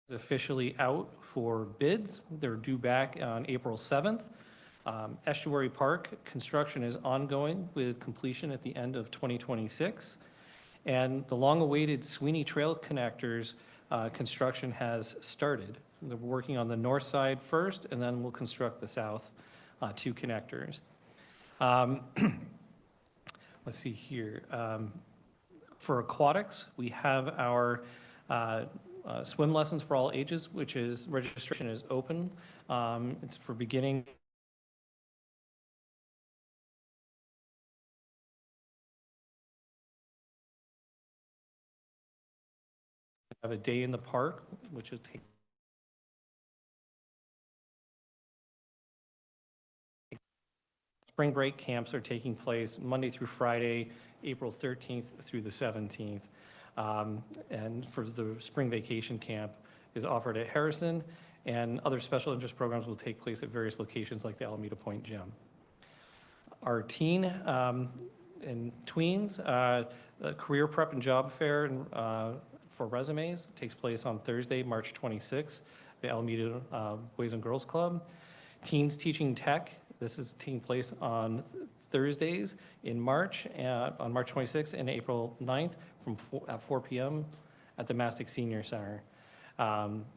is officially out for bids. They're due back on April 7th. Estuary Park construction is ongoing with completion at the end of 2026. And the long-awaited Sweeney Trail connectors construction has started. They're working on the north side first, and then we'll construct the south two connectors. Let's see here. For aquatics, we have our swim lessons for all ages, which is registration is open. It's for beginning. Have a day in the park, which will take spring break camps are taking place Monday through Friday, April 13th through the 17th. And for the spring vacation camp is offered at Harrison, and other special interest programs will take place at various locations like the Alameda Point Gym. Our teen and tweens, career prep and job fair for resumes takes place on Thursday, March 26th, the Alameda Boys and Girls Club. Teens Teaching Tech, this is taking place on Thursdays in March, on March 26th and April 9th at 4 p.m. at the Mastic Senior Center.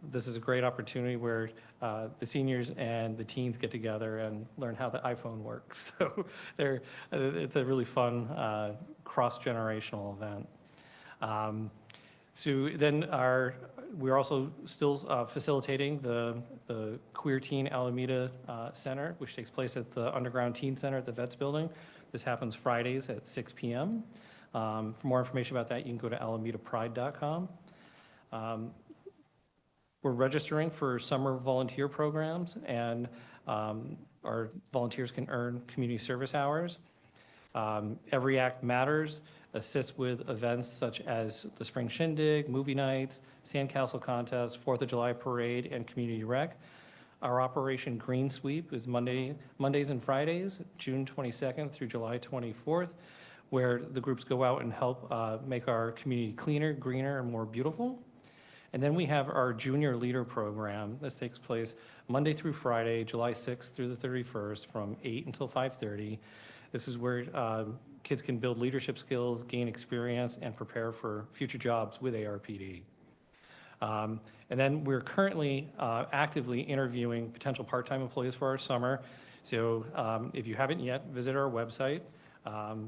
This is a great opportunity where the seniors and the teens get together and learn how the iPhone works. So it's a really fun cross-generational event. So then we're also still facilitating the Queer Teen Alameda Center, which takes place at the Underground Teen Center at the Vets Building. This happens Fridays at 6 p.m. For more information about that, you can go to alamedapride.com. We're registering for summer volunteer programs, and our volunteers can earn community service hours. Every Act Matters assists with events such as the Spring Shindig, movie nights, sandcastle contest, 4th of July parade, and community rec. Our Operation Green Sweep is Mondays and Fridays, June 22nd through July 24th, where the groups go out and help make our community cleaner, greener, and more beautiful. And then we have our Junior Leader Program. This takes place Monday through Friday, July 6th through the 31st from 8 until 5:30. This is where kids can build leadership skills, gain experience, and prepare for future jobs with ARPD. And then we're currently actively interviewing potential part-time employees for our summer. So if you haven't yet, visit our website.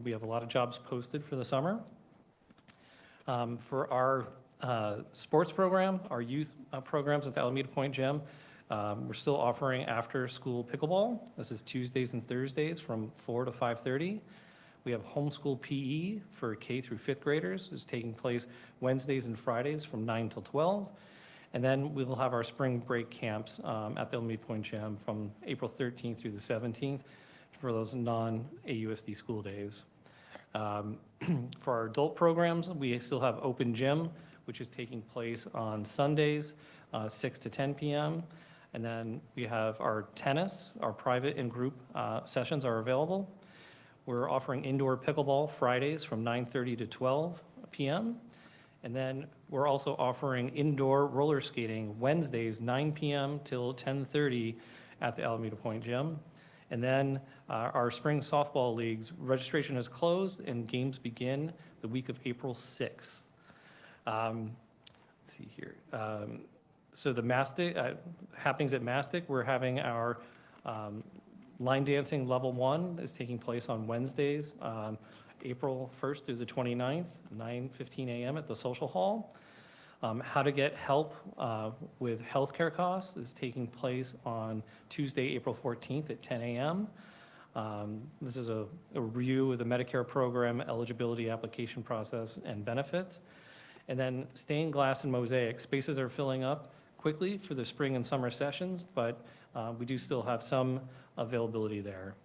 We have a lot of jobs posted for the summer. For our sports program, our youth programs at the Alameda Point Gym, we're still offering after-school pickleball. This is Tuesdays and Thursdays from 4 to 5:30. We have homeschool PE for K through 5th graders. It's taking place Wednesdays and Fridays from 9 till 12. And then we will have our spring break camps at the Alameda Point Gym from April 13th through the 17th for those non-AUSD school days. For our adult programs, we still have Open Gym, which is taking place on Sundays, 6 to 10 p.m. And then we have our tennis, our private and group sessions are available. We're offering indoor pickleball Fridays from 9:30 to 12 p.m. And then we're also offering indoor roller skating Wednesdays, 9 p.m. till 10:30 at the Alameda Point Gym. And then our spring softball leagues, registration is closed and games begin the week of April 6th. Let's see here. So the Mastic, happenings at Mastic, we're having our line dancing level 1 is taking place on Wednesdays, April 1st through the 29th, 9:15 a.m. at the Social Hall. How to get help with healthcare costs is taking place on Tuesday, April 14th at 10 a.m. This is a review of the Medicare program, eligibility application process, and benefits. And then stained glass and mosaic. Spaces are filling up quickly for the spring and summer sessions, but we do still have some availability there.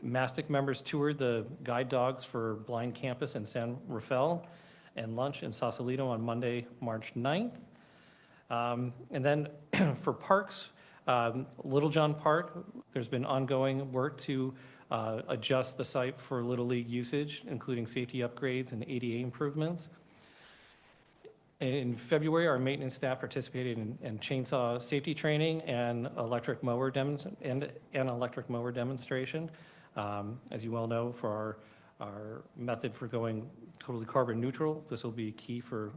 Mastic members toured the guide dogs for Blind Campus in San Rafael and lunch in Sausalito on Monday, March 9th. And then for parks, Little John Park, there's been ongoing work to adjust the site for Little League usage, including safety upgrades and ADA improvements. In February, our maintenance staff participated in chainsaw safety training and electric mower demonstration. As you well know, for our method for going totally carbon neutral, this will be key for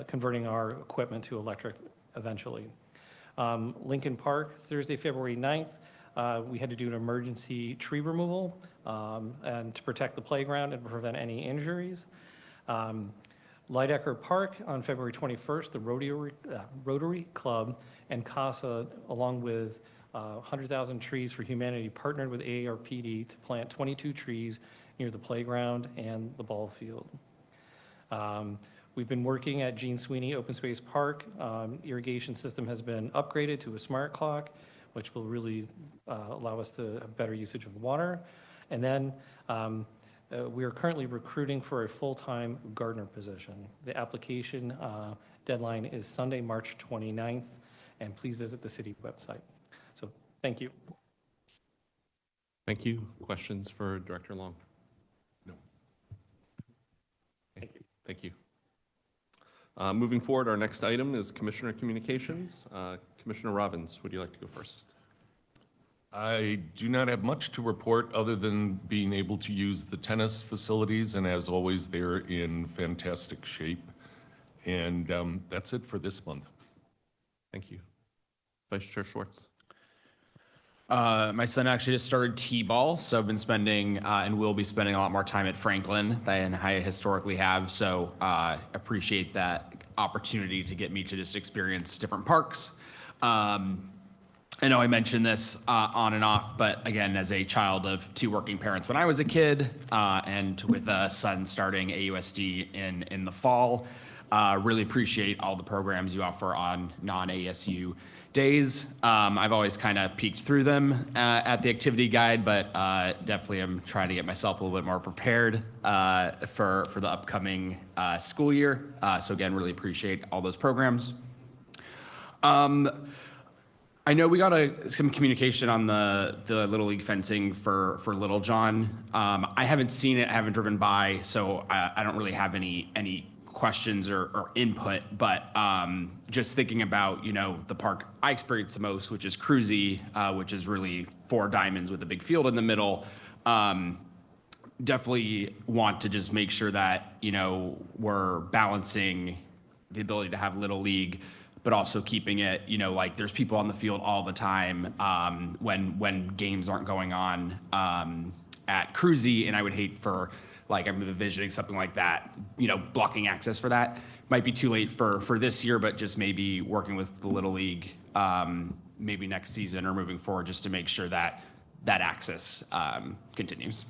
converting our equipment to electric eventually. Lincoln Park, Thursday, February 9th, we had to do an emergency tree removal and to protect the playground and prevent any injuries. Lydecker Park on February 21st, the Rotary Club and CASA, along with 100,000 Trees for Humanity, partnered with AARPD to plant 22 trees near the playground and the ball field. We've been working at Gene Sweeney Open Space Park. Irrigation system has been upgraded to a smart clock, which will really allow us to have better usage of water. And then we are currently recruiting for a full-time gardener position. The application deadline is Sunday, March 29th, and please visit the city website. So thank you. Thank you. Questions for Director Long? No. Thank you. Thank you. Moving forward, our next item is Commissioner Communications. Commissioner Robbins, would you like to go first? I do not have much to report other than being able to use the tennis facilities, and as always, they're in fantastic shape. And that's it for this month. Thank you. Vice Chair Schwartz. My son actually just started T-ball, so I've been spending and will be spending a lot more time at Franklin than I historically have. So appreciate that opportunity to get me to just experience different parks. I know I mentioned this on and off, but again, as a child of two working parents when I was a kid, and with a son starting AUSD in the fall, really appreciate all the programs you offer on non-ASU days. I've always kind of peeked through them at the activity guide, but definitely I'm trying to get myself a little bit more prepared for the upcoming school year. So again, really appreciate all those programs. I know we got some communication on the Little League fencing for Little John. I haven't seen it, I haven't driven by, so I don't really have any questions or input, but just thinking about, you know, the park I experience the most, which is Cruzy, which is really 4 diamonds with a big field in the middle. Definitely want to just make sure that, you know, we're balancing the ability to have Little League, but also keeping it, you know, like there's people on the field all the time when games aren't going on at Cruzy, and I would hate for, like, I'm envisioning something like that, you know, blocking access for that. Might be too late for this year, but just maybe working with the Little League maybe next season or moving forward just to make sure that that access continues.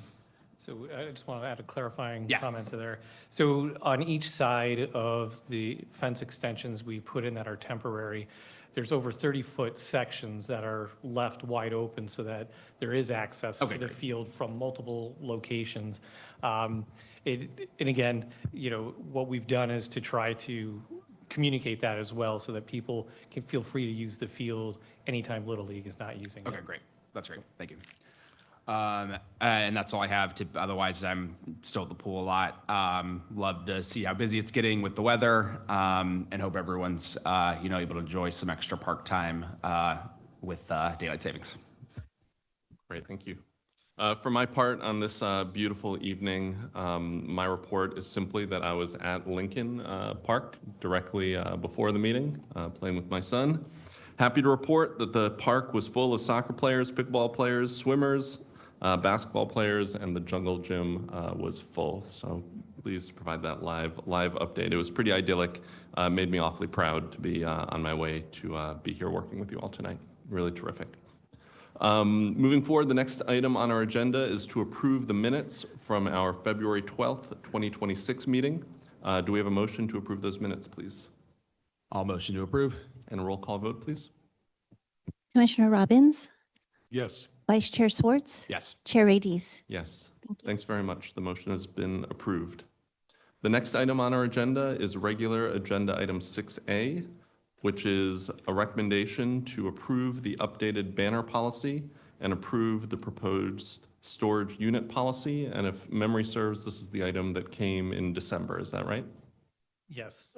So I just want to add a clarifying comment to there. So on each side of the fence extensions we put in that are temporary, there's over 30-foot sections that are left wide open so that there is access to the field from multiple locations. And again, you know, what we've done is to try to communicate that as well so that people can feel free to use the field anytime Little League is not using it. Okay, great. That's great. Thank you. And that's all I have to, otherwise I'm still at the pool a lot. Love to see how busy it's getting with the weather, and hope everyone's, you know, able to enjoy some extra park time with daylight savings. Great, thank you. For my part on this beautiful evening, my report is simply that I was at Lincoln Park directly before the meeting, playing with my son. Happy to report that the park was full of soccer players, pickleball players, swimmers, basketball players, and the jungle gym was full. So please provide that live update. It was pretty idyllic. Made me awfully proud to be on my way to be here working with you all tonight. Really terrific. Moving forward, the next item on our agenda is to approve the minutes from our February 12th, 2026 meeting. Do we have a motion to approve those minutes, please? I'll motion to approve. And a roll call vote, please. Commissioner Robbins? Yes. Vice Chair Schwartz? Yes. Chair Radies? Yes. Thank you. Thanks very much. The motion has been approved. The next item on our agenda is regular agenda item 6A, which is a recommendation to approve the updated banner policy and approve the proposed storage unit policy. And if memory serves, this is the item that came in December. Is that right? Yes,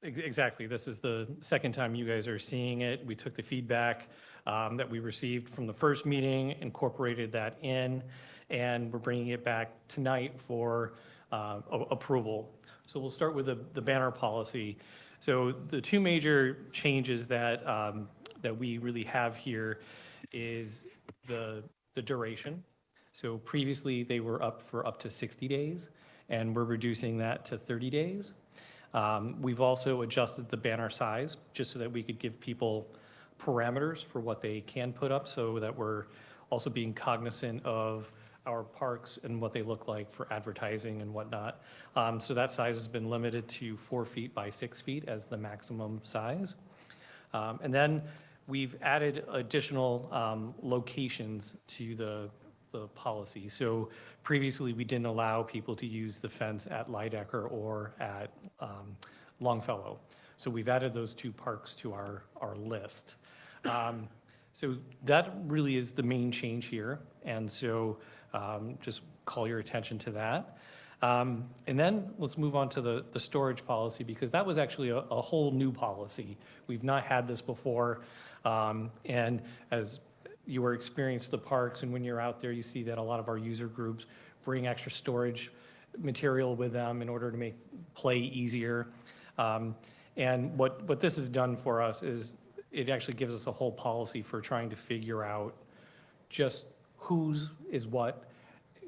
exactly. This is the second time you guys are seeing it. We took the feedback that we received from the first meeting, incorporated that in, and we're bringing it back tonight for approval. So we'll start with the banner policy. So the two major changes that, that we really have here is the duration. So previously, they were up for up to 60 days, and we're reducing that to 30 days. We've also adjusted the banner size, just so that we could give people parameters for what they can put up, so that we're also being cognizant of our parks and what they look like for advertising and whatnot. So that size has been limited to 4 feet by 6 feet as the maximum size. And then we've added additional locations to the policy. So previously, we didn't allow people to use the fence at Lydecker or at Longfellow. So we've added those two parks to our list. So that really is the main change here. And so just call your attention to that. And then let's move on to the storage policy, because that was actually a whole new policy. We've not had this before. And as you were experienced the parks, and when you're out there, you see that a lot of our user groups bring extra storage material with them in order to make play easier. And what this has done for us is it actually gives us a whole policy for trying to figure out just whose is what,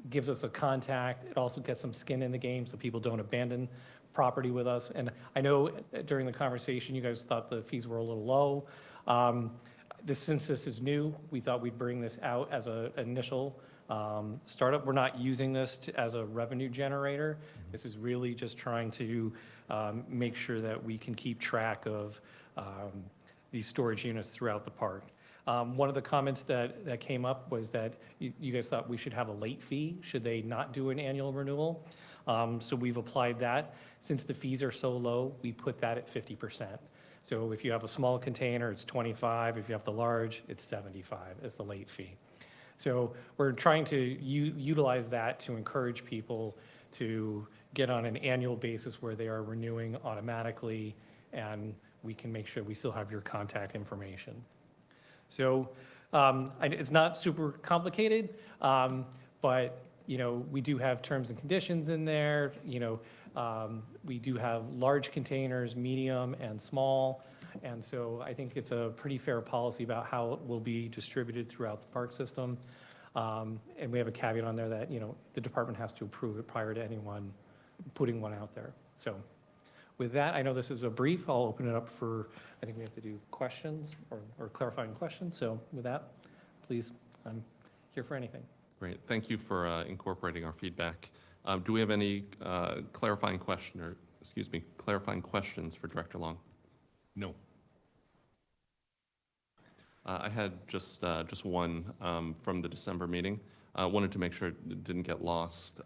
gives us a contact. It also gets some skin in the game so people don't abandon property with us. And I know during the conversation, you guys thought the fees were a little low. Since this is new, we thought we'd bring this out as an initial startup. We're not using this as a revenue generator. This is really just trying to make sure that we can keep track of these storage units throughout the park. One of the comments that came up was that you guys thought we should have a late fee should they not do an annual renewal. So we've applied that. Since the fees are so low, we put that at 50%. So if you have a small container, it's 25. If you have the large, it's 75 as the late fee. So we're trying to utilize that to encourage people to get on an annual basis where they are renewing automatically, and we can make sure we still have your contact information. So it's not super complicated, but we do have terms and conditions in there. We do have large containers, medium, and small. And so I think it's a pretty fair policy about how it will be distributed throughout the park system. And we have a caveat on there that, the department has to approve it prior to anyone putting one out there. So with that, I know this is a brief. I'll open it up for, I think we have to do questions or clarifying questions. So with that, please, I'm here for anything. Great. Thank you for incorporating our feedback. Do we have any clarifying questions for Director Long? No. I had just one from the December meeting. I wanted to make sure it didn't get lost.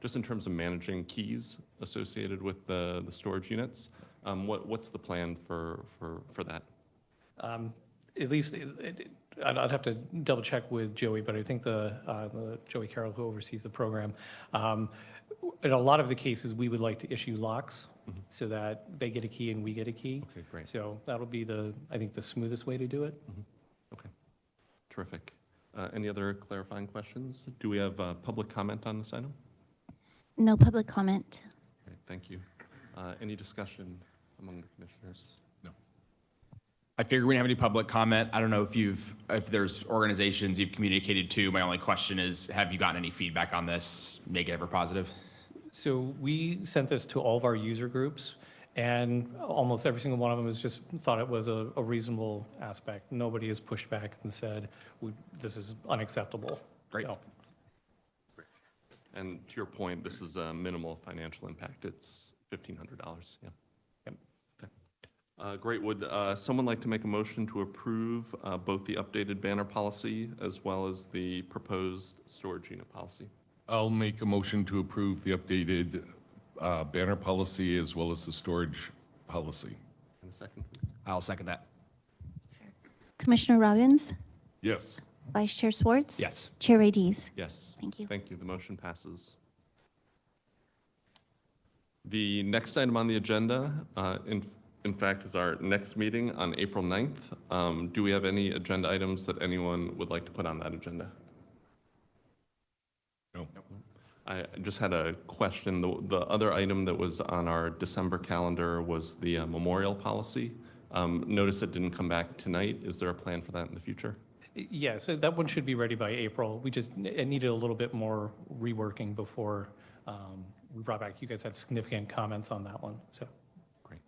Just in terms of managing keys associated with the storage units, what's the plan for that? At least, I'd have to double check with Joey, but I think the Joey Carroll, who oversees the program, in a lot of the cases, we would like to issue locks so that they get a key and we get a key. Okay, great. So that'll be I think the smoothest way to do it. Okay, terrific. Any other clarifying questions? Do we have public comment on this item? No public comment. Great, thank you. Any discussion among the commissioners? No. I figure we don't have any public comment. I don't know if there's organizations you've communicated to. My only question is, have you gotten any feedback on this, negative or positive? So we sent this to all of our user groups, and almost every single one of them has just thought it was a reasonable aspect. Nobody has pushed back and said, this is unacceptable. Great. So, And to your point, this is a minimal financial impact. It's $1,500, yeah. Yep. Okay. Great. Would someone like to make a motion to approve both the updated banner policy as well as the proposed storage unit policy? I'll make a motion to approve the updated banner policy as well as the storage policy. And a second, please. I'll second that. Commissioner Robbins, Yes. Vice Chair Swartz. Yes. Chair Radies. Yes. Thank you. Thank you. The motion passes. The next item on the agenda, in fact, is our next meeting on April 9th. Do we have any agenda items that anyone would like to put on that agenda? No. I just had a question. The other item that was on our December calendar was the memorial policy. Notice it didn't come back tonight. Is there a plan for that in the future? Yeah, so that one should be ready by April. It needed a little bit more reworking before we brought back. You guys had significant comments on that one, so. Great.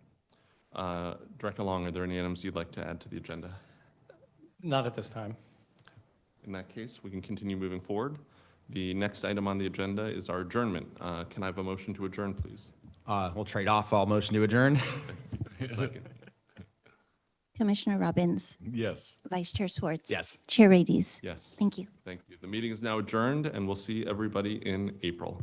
Director Long, are there any items you'd like to add to the agenda? Not at this time. In that case, we can continue moving forward. The next item on the agenda is our adjournment. Can I have a motion to adjourn, please? We'll trade off all motion to adjourn. Second. Commissioner Robbins, Yes. Vice Chair Swartz. Yes. Chair Radies. Yes. Thank you. Thank you. The meeting is now adjourned, and we'll see everybody in April.